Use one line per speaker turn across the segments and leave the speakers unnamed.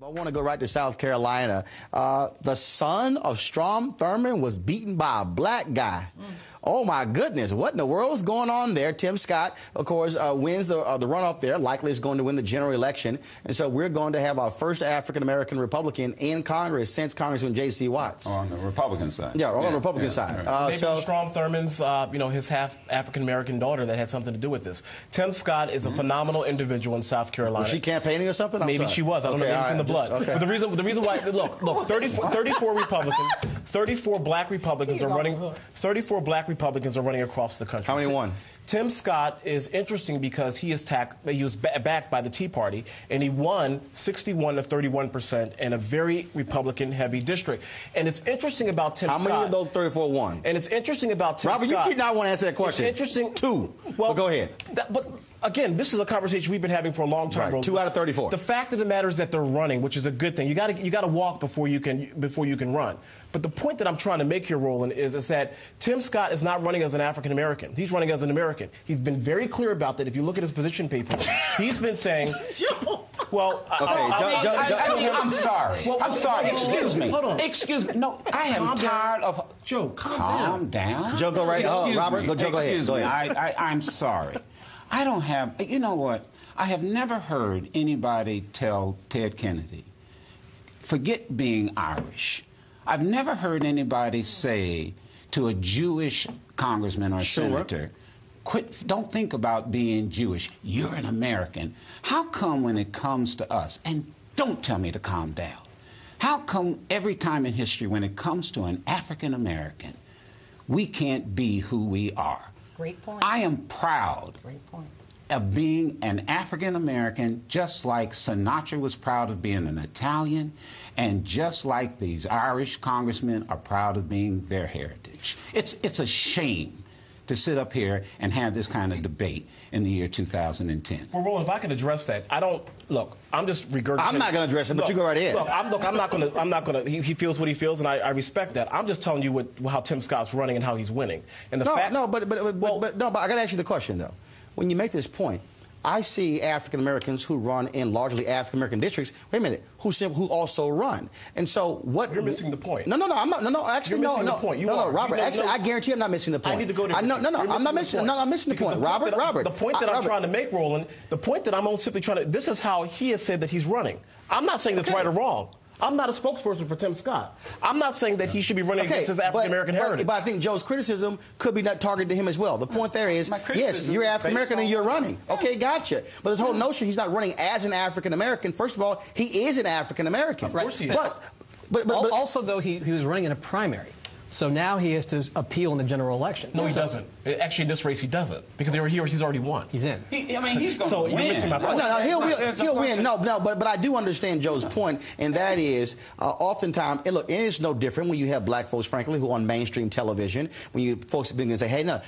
I want to go right to South Carolina. The son of Strom Thurmond was beaten by a black guy. Oh, my goodness. What in the world is going on there? Tim Scott, of course, wins the runoff there. Likely is going to win the general election. And so we're going to have our first African-American Republican in Congress since Congressman J.C. Watts.
On the Republican side.
Yeah, on the Republican side.
Maybe Strom Thurmond's, his half African-American daughter that had something to do with this. Tim Scott is a phenomenal individual in South Carolina.
Was she campaigning or something?
Maybe she was. I don't know. Maybe it's in the blood.
Okay.
But the reason why, look, 34 Republicans, 34 black Republicans are running. 34 black Republicans are running across the country.
How many won?
Tim Scott is interesting because he was backed by the Tea Party, and he won 61 to 31% in a very Republican-heavy district. And it's interesting about Tim Scott.
How many of those 34 won?
And it's interesting about Tim Scott.
Robert, you keep not want to answer that question.
It's interesting.
2. Well, go ahead.
But again, this is a conversation we've been having for a long time.
Right. 2 out of 34.
The fact of the matter is that they're running, which is a good thing. You got to walk before you can run. But the point that I'm trying to make here, Roland, is that Tim Scott is not running as an African American. He's running as an American. He's been very clear about that. If you look at his position paper, he's been saying, well,
I'm sorry.
Well,
I'm sorry. Excuse me.
Hold on.
Excuse me. No, I am tired of...
Joe,
calm down.
Joe, go right. Robert, Joe, go ahead. Go ahead.
I'm sorry. I don't have... You know what? I have never heard anybody tell Ted Kennedy, forget being Irish. I've never heard anybody say to a Jewish congressman or senator, don't think about being Jewish. You're an American. How come when it comes to us, and don't tell me to calm down, how come every time in history when it comes to an African American, we can't be who we are?
Great point.
I am proud of being an African American, just like Sinatra was proud of being an Italian, and just like these Irish congressmen are proud of being their heritage. It's a shame to sit up here and have this kind of debate in the year 2010.
Well, Roland, if I could address that, I'm just regurgitating.
I'm not going to address it, but you go right ahead.
I'm not going to. He feels what he feels, and I respect that. I'm just telling you how Tim Scott's running and how he's winning. And but I
got to ask you the question though. When you make this point, I see African Americans who run in largely African American districts. Wait a minute, who also run, and so what?
You're missing the point.
No, I'm not. No, actually,
you're missing the point.
Robert. I guarantee I'm not missing the point.
I need to go to.
I'm not missing the point. Robert.
The point that I'm trying to make, Roland. The point that I'm simply trying to. This is how he has said that he's running. I'm not saying that's right or wrong. I'm not a spokesperson for Tim Scott. I'm not saying that he should be running against his African-American heritage.
But I think Joe's criticism could be not targeted to him as well. The point there is, yes, you're African-American and you're running. Okay, gotcha. But this whole notion he's not running as an African-American, first of all, he is an African-American.
Of course he is.
But also, though, he was running in a primary. So now he has to appeal in the general election.
No, he doesn't. Actually, in this race, he doesn't. Because he's already won.
He's in.
He's going to win.
So you're missing my point.
No, he'll win. But I do understand Joe's point, and that is oftentimes, and look, and it's no different when you have black folks, frankly, who on mainstream television, when you folks begin to say, hey, no,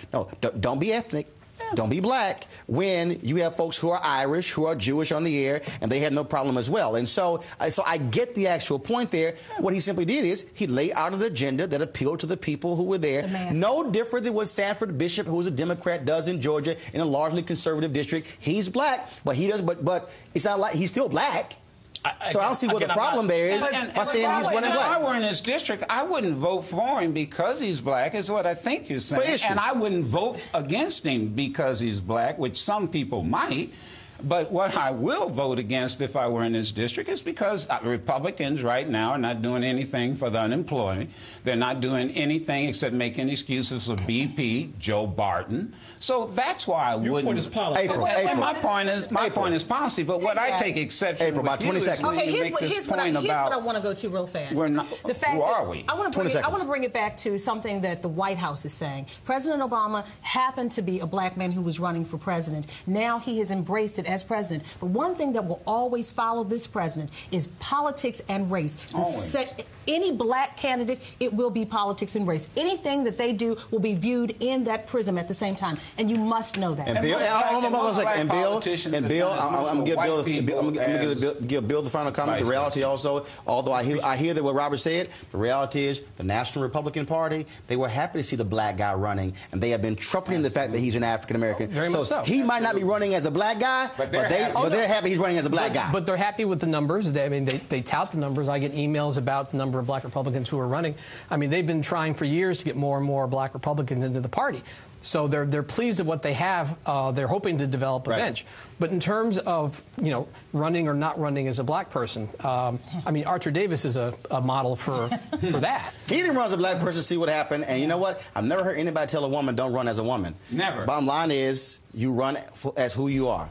don't be ethnic. Don't be black, when you have folks who are Irish, who are Jewish on the air, and they had no problem as well. And so I get the actual point there. What he simply did is he laid out an agenda that appealed to the people who were there. No different than what Sanford Bishop, who was a Democrat, does in Georgia in a largely conservative district. He's black, but he does. But it's not like he's still black. I don't see what the problem there is by saying he's running black.
If I were in his district, I wouldn't vote for him because he's black, is what I think you're saying. And I wouldn't vote against him because he's black, which some people might. But what I will vote against if I were in this district is because Republicans right now are not doing anything for the unemployed. They're not doing anything except making excuses for BP, Joe Barton. So that's why I wouldn't.
Your point is policy.
April.
My point is policy. But what I take exception with
about 20 seconds.
Okay, here's what I want to go to real fast.
The fact who are we?
I want to bring it back to something that the White House is saying. President Obama happened to be a black man who was running for president. Now he has embraced it as president. But one thing that will always follow this president is politics and race. Any black candidate, it will be politics and race. Anything that they do will be viewed in that prism at the same time. And you must know that.
And Bill, I'm going to give Bill the final comment. The reality also, although I hear that what Robert said, the reality is the National Republican Party, they were happy to see the black guy running, and they have been trumpeting the fact that he's an African American.
So
he might not be running as a black guy,
But they're
happy he's running as a black guy.
But they're happy with the numbers. They tout the numbers. I get emails about the number of black Republicans who are running. I mean, they've been trying for years to get more and more black Republicans into the party. So they're pleased at what they have. They're hoping to develop a bench. But in terms of running or not running as a black person, I mean, Archer Davis is a model for that.
He didn't run as a black person, see what happened. And you know what? I've never heard anybody tell a woman don't run as a woman.
Never.
Bottom line is you run as who you are.